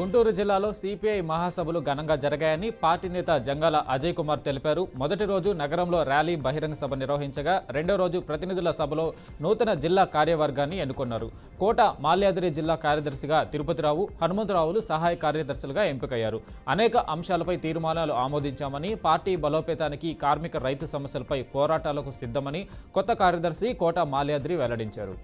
గుంటూరు జిల్లాలో సిపిఐ మహాసభలు ఘనంగా జరిగాయని పార్టీ నేత జంగాల అజయ్ కుమార్ తెలిపారు. మొదటి రోజు నగరంలో ర్యాలీ బహిరంగ సభ నిర్వహించగా రెండో రోజు ప్రతినిధుల సభలో నూతన జిల్లా కార్యవర్గాన్ని ఎన్నుకున్నారు. కోట మాల్యాద్రి జిల్లా కార్యదర్శిగా తిరుపతిరావు, హనుమంతరావులు సహాయ కార్యదర్శులుగా ఎంపికయ్యారు. అనేక అంశాలపై తీర్మానాలు ఆమోదించామని, పార్టీ బలోపేతానికి, కార్మిక రైతు సమస్యలపై పోరాటాలకు సిద్ధమని కొత్త కార్యదర్శి కోట మాల్యాద్రి వెల్లడించారు.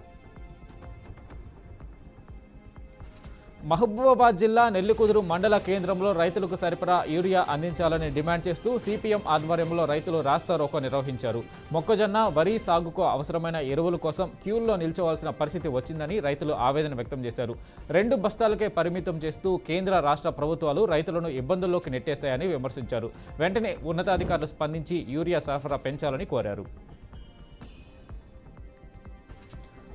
మహబూబాబాద్ జిల్లా నెల్లికుదురు మండల కేంద్రంలో రైతులకు సరిపడా యూరియా అందించాలని డిమాండ్ చేస్తూ సిపిఎం ఆధ్వర్యంలో రైతులు రాస్తారోకో నిర్వహించారు. మొక్కజొన్న, వరి సాగుకు అవసరమైన ఎరువుల కోసం క్యూల్లో నిల్చోవాల్సిన పరిస్థితి వచ్చిందని రైతులు ఆవేదన వ్యక్తం చేశారు. 2 బస్తాలకే పరిమితం చేస్తూ కేంద్ర రాష్ట్ర ప్రభుత్వాలు రైతులను ఇబ్బందుల్లోకి నెట్టేశాయని విమర్శించారు. వెంటనే ఉన్నతాధికారులు స్పందించి యూరియా సరఫరా పెంచాలని కోరారు.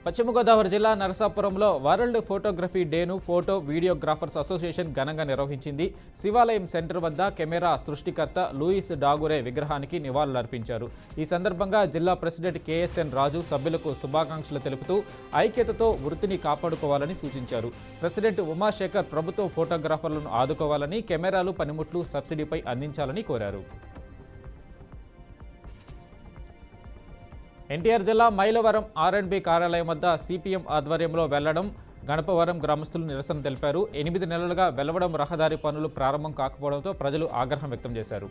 పశ్చిమ గోదావరి జిల్లా నరసాపురంలో వరల్డ్ ఫోటోగ్రఫీ డేను ఫోటో వీడియోగ్రాఫర్స్ అసోసియేషన్ ఘనంగా నిర్వహించింది. శివాలయం సెంటర్ వద్ద కెమెరా సృష్టికర్త లూయిస్ డాగురే విగ్రహానికి నివాళులర్పించారు. ఈ సందర్భంగా జిల్లా ప్రెసిడెంట్ కేఎస్ఎన్ రాజు సభ్యులకు శుభాకాంక్షలు తెలుపుతూ ఐక్యతతో వృత్తిని కాపాడుకోవాలని సూచించారు. ప్రెసిడెంట్ ఉమాశేఖర్ ప్రభుత్వ ఫోటోగ్రాఫర్లను ఆదుకోవాలని, కెమెరాలు, పనిముట్లు సబ్సిడీపై అందించాలని కోరారు. ఎన్టీఆర్ జిల్లా మైలవరం ఆర్ఎండ్బి కార్యాలయం వద్ద సిపిఎం ఆధ్వర్యంలో వెళ్లడం గణపవరం గ్రామస్తులు నిరసన తెలిపారు. 8 నెలలుగా వెల్లవడం రహదారి పనులు ప్రారంభం కాకపోవడంతో ప్రజలు ఆగ్రహం వ్యక్తం చేశారు.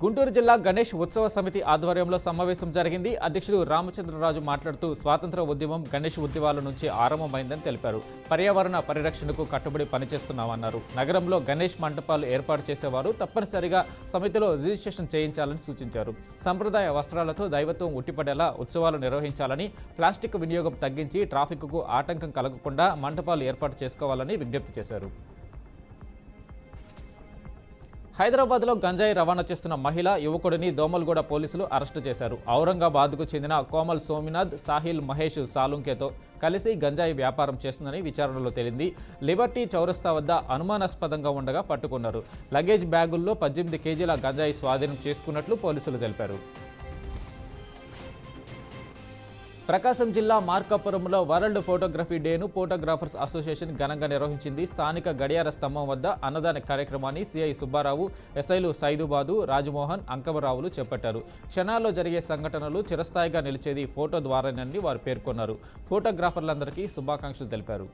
గుంటూరు జిల్లా గణేష్ ఉత్సవ సమితి ఆధ్వర్యంలో సమావేశం జరిగింది. అధ్యక్షుడు రామచంద్రరాజు మాట్లాడుతూ స్వాతంత్ర ఉద్యమం గణేష్ ఉద్యమాల నుంచి ఆరంభమైందని తెలిపారు. పర్యావరణ పరిరక్షణకు కట్టుబడి పనిచేస్తున్నామన్నారు. నగరంలో గణేష్ మంటపాలు ఏర్పాటు చేసేవారు తప్పనిసరిగా సమితిలో రిజిస్ట్రేషన్ చేయించాలని సూచించారు. సంప్రదాయ వస్త్రాలతో దైవత్వం ఉట్టిపడేలా ఉత్సవాలు నిర్వహించాలని, ప్లాస్టిక్ వినియోగం తగ్గించి ట్రాఫిక్కు ఆటంకం కలగకుండా మంటపాలు ఏర్పాటు చేసుకోవాలని విజ్ఞప్తి చేశారు. హైదరాబాద్లో గంజాయి రవాణా చేస్తున్న మహిళ, యువకుడిని దోమల్గూడ పోలీసులు అరెస్టు చేశారు. ఔరంగాబాద్కు చెందిన కోమల్ సోమినాథ్, సాహిల్ మహేష్ సాలుంకేతో కలిసి గంజాయి వ్యాపారం చేస్తుందని విచారణలో తేలింది. లిబర్టీ చౌరస్తా వద్ద అనుమానాస్పదంగా ఉండగా పట్టుకున్నారు. లగేజ్ బ్యాగుల్లో 18 కేజీల గంజాయి స్వాధీనం చేసుకున్నట్లు పోలీసులు తెలిపారు. ప్రకాశం జిల్లా మార్కాపురంలో వరల్డ్ ఫోటోగ్రఫీ డేను ఫోటోగ్రాఫర్స్ అసోసియేషన్ ఘనంగా నిర్వహించింది. స్థానిక గడియార స్తంభం వద్ద అన్నదాన కార్యక్రమాన్ని సిఐ సుబ్బారావు, ఎస్ఐలు సైదుబాదు, రాజమోహన్, అంకమరావులు చేపట్టారు. క్షణాల్లో జరిగే సంఘటనలు చిరస్థాయిగా నిలిచేది ఫోటో ద్వారానని వారు పేర్కొన్నారు. ఫోటోగ్రాఫర్లందరికీ శుభాకాంక్షలు తెలిపారు.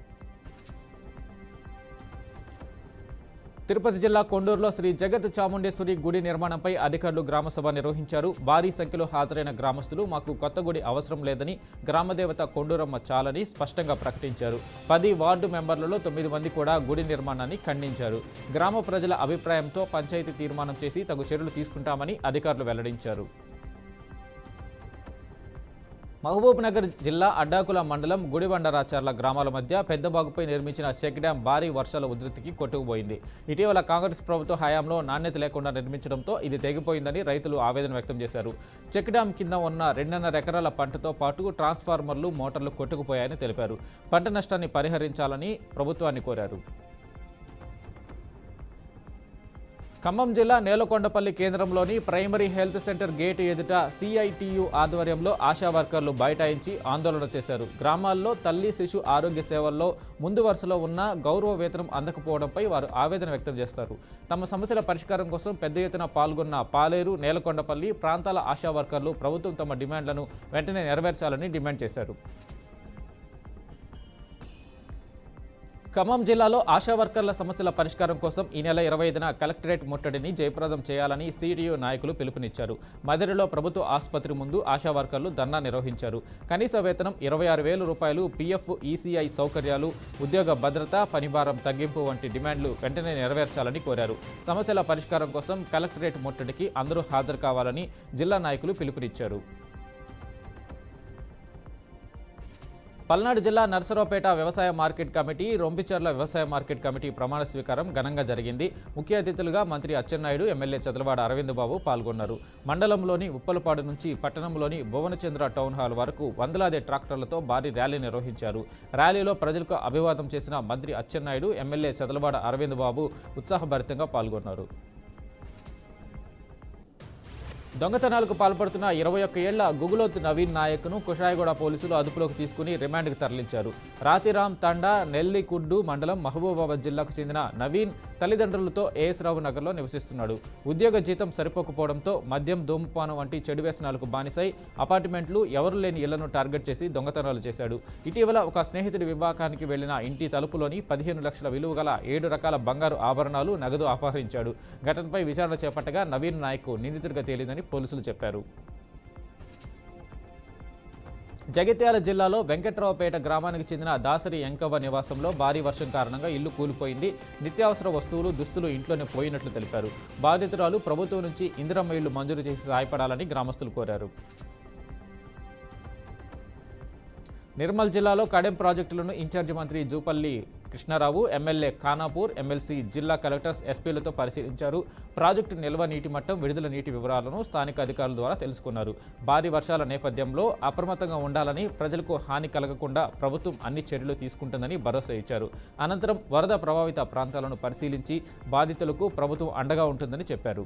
తిరుపతి జిల్లా కొండూరులో శ్రీ జగత్ చాముండేశ్వరి గుడి నిర్మాణంపై అధికారులు గ్రామసభ నిర్వహించారు. భారీ సంఖ్యలో హాజరైన గ్రామస్తులు మాకు కొత్త గుడి అవసరం లేదని, గ్రామదేవత కొండూరమ్మ చాలని స్పష్టంగా ప్రకటించారు. 10 వార్డు మెంబర్లలో 9 మంది కూడా గుడి నిర్మాణాన్ని ఖండించారు. గ్రామ ప్రజల అభిప్రాయంతో పంచాయతీ తీర్మానం చేసి తగు చర్యలు తీసుకుంటామని అధికారులు వెల్లడించారు. మహబూబ్ నగర్ జిల్లా అడ్డాకుల మండలం గుడిబండరాచర్ల గ్రామాల మధ్య పెద్దబాగుపై నిర్మించిన చెక్ డ్యాం భారీ వర్షాల ఉధృతికి కొట్టుకుపోయింది. ఇటీవల కాంగ్రెస్ ప్రభుత్వ హయాంలో నాణ్యత లేకుండా నిర్మించడంతో ఇది తెగిపోయిందని రైతులు ఆవేదన వ్యక్తం చేశారు. చెక్ డ్యాం కింద ఉన్న 2.5 ఎకరాల పంటతో పాటు ట్రాన్స్ఫార్మర్లు, మోటార్లు కొట్టుకుపోయాయని తెలిపారు. పంట నష్టాన్ని పరిహరించాలని ప్రభుత్వాన్ని కోరారు. ఖమ్మం జిల్లా నేలకొండపల్లి కేంద్రంలోని ప్రైమరీ హెల్త్ సెంటర్ గేటు ఎదుట సిఐటియు ఆధ్వర్యంలో ఆశా వర్కర్లు బైఠాయించి ఆందోళన చేశారు. గ్రామాల్లో తల్లి శిశు ఆరోగ్య సేవల్లో ముందు వరుసలో ఉన్న గౌరవ వేతనం అందకపోవడంపై వారు ఆవేదన వ్యక్తం చేస్తారు. తమ సమస్యల పరిష్కారం కోసం పెద్ద ఎత్తున పాల్గొన్న పాలేరు, నేలకొండపల్లి ప్రాంతాల ఆశా వర్కర్లు ప్రభుత్వం తమ డిమాండ్లను వెంటనే నెరవేర్చాలని డిమాండ్ చేశారు. ఖమ్మం జిల్లాలో ఆశా వర్కర్ల సమస్యల పరిష్కారం కోసం ఈ నెల 25న కలెక్టరేట్ ముట్టడిని జయప్రదం చేయాలని సిడియు నాయకులు పిలుపునిచ్చారు. మదిరిలో ప్రభుత్వ ఆసుపత్రి ముందు ఆశా వర్కర్లు ధర్నా నిర్వహించారు. కనీస వేతనం 26,000 రూపాయలు, పీఎఫ్, ఈసీఐ సౌకర్యాలు, ఉద్యోగ భద్రత, పనిభారం తగ్గింపు వంటి డిమాండ్లు వెంటనే నెరవేర్చాలని కోరారు. సమస్యల పరిష్కారం కోసం కలెక్టరేట్ ముట్టడికి అందరూ హాజరు కావాలని జిల్లా నాయకులు పిలుపునిచ్చారు. పల్నాడు జిల్లా నర్సరావుపేట వ్యవసాయ మార్కెట్ కమిటీ, రొంపిచర్ల వ్యవసాయ మార్కెట్ కమిటీ ప్రమాణ స్వీకారం ఘనంగా జరిగింది. ముఖ్య అతిథులుగా మంత్రి అచ్చెన్నాయుడు, ఎమ్మెల్యే చదలవాడ అరవింద్ బాబు పాల్గొన్నారు. మండలంలోని ఉప్పలపాడు నుంచి పట్టణంలోని భువనచంద్ర టౌన్ హాల్ వరకు వందలాది ట్రాక్టర్లతో భారీ ర్యాలీ నిర్వహించారు. ర్యాలీలో ప్రజలకు అభివాదం చేసిన మంత్రి అచ్చెన్నాయుడు, ఎమ్మెల్యే చదలవాడ అరవింద్ బాబు ఉత్సాహభరితంగా పాల్గొన్నారు. దొంగతనాలకు పాల్పడుతున్న 21 ఏళ్ల గుగులోత్ నవీన్ నాయక్ను కుషాయిగూడ పోలీసులు అదుపులోకి తీసుకుని రిమాండ్కి తరలించారు. రాతిరామ్ తండా నెల్లికుడ్డు మండలం మహబూబాబాద్ జిల్లాకు చెందిన నవీన్ తల్లిదండ్రులతో ఏఎస్ రావు నగర్లో నివసిస్తున్నాడు. ఉద్యోగ జీతం సరిపోకపోవడంతో మద్యం, ధూమపానం వంటి చెడు వ్యసనాలకు బానిసై అపార్ట్మెంట్లు, ఎవరు లేని ఇళ్లను టార్గెట్ చేసి దొంగతనాలు చేశాడు. ఇటీవల ఒక స్నేహితుడి వివాహానికి వెళ్లిన ఇంటి తలుపులోని 15 లక్షల విలువ గల 7 రకాల బంగారు ఆభరణాలు, నగదు అపహరించాడు. ఘటనపై విచారణ చేపట్టగా నవీన్ నాయక్ నిందితుడిగా తేలిందని పోలీసులు చెప్పారు. జగిత్యాల జిల్లాలో వెంకట్రావుపేట గ్రామానికి చెందిన దాసరి ఎంకవ్వ నివాసంలో భారీ వర్షం కారణంగా ఇల్లు కూలిపోయింది. నిత్యావసర వస్తువులు, దుస్తులు ఇంట్లోనే పోయినట్లు తెలిపారు. బాధితురాలు ప్రభుత్వం నుంచి ఇందిరమ్మ ఇళ్లు మంజూరు చేసి సహాయపడాలని గ్రామస్తులు కోరారు. నిర్మల్ జిల్లాలో కడెం ప్రాజెక్టులను ఇన్ఛార్జి మంత్రి జూపల్లి కృష్ణారావు, ఎమ్మెల్యే ఖానాపూర్, ఎమ్మెల్సీ, జిల్లా కలెక్టర్స్, ఎస్పీలతో పరిశీలించారు. ప్రాజెక్టు నిల్వ నీటి మట్టం, విడుదల నీటి వివరాలను స్థానిక అధికారుల ద్వారా తెలుసుకున్నారు. భారీ వర్షాల నేపథ్యంలో అప్రమత్తంగా ఉండాలని, ప్రజలకు హాని కలగకుండా ప్రభుత్వం అన్ని చర్యలు తీసుకుంటుందని భరోసా ఇచ్చారు. అనంతరం వరద ప్రభావిత ప్రాంతాలను పరిశీలించి బాధితులకు ప్రభుత్వం అండగా ఉంటుందని చెప్పారు.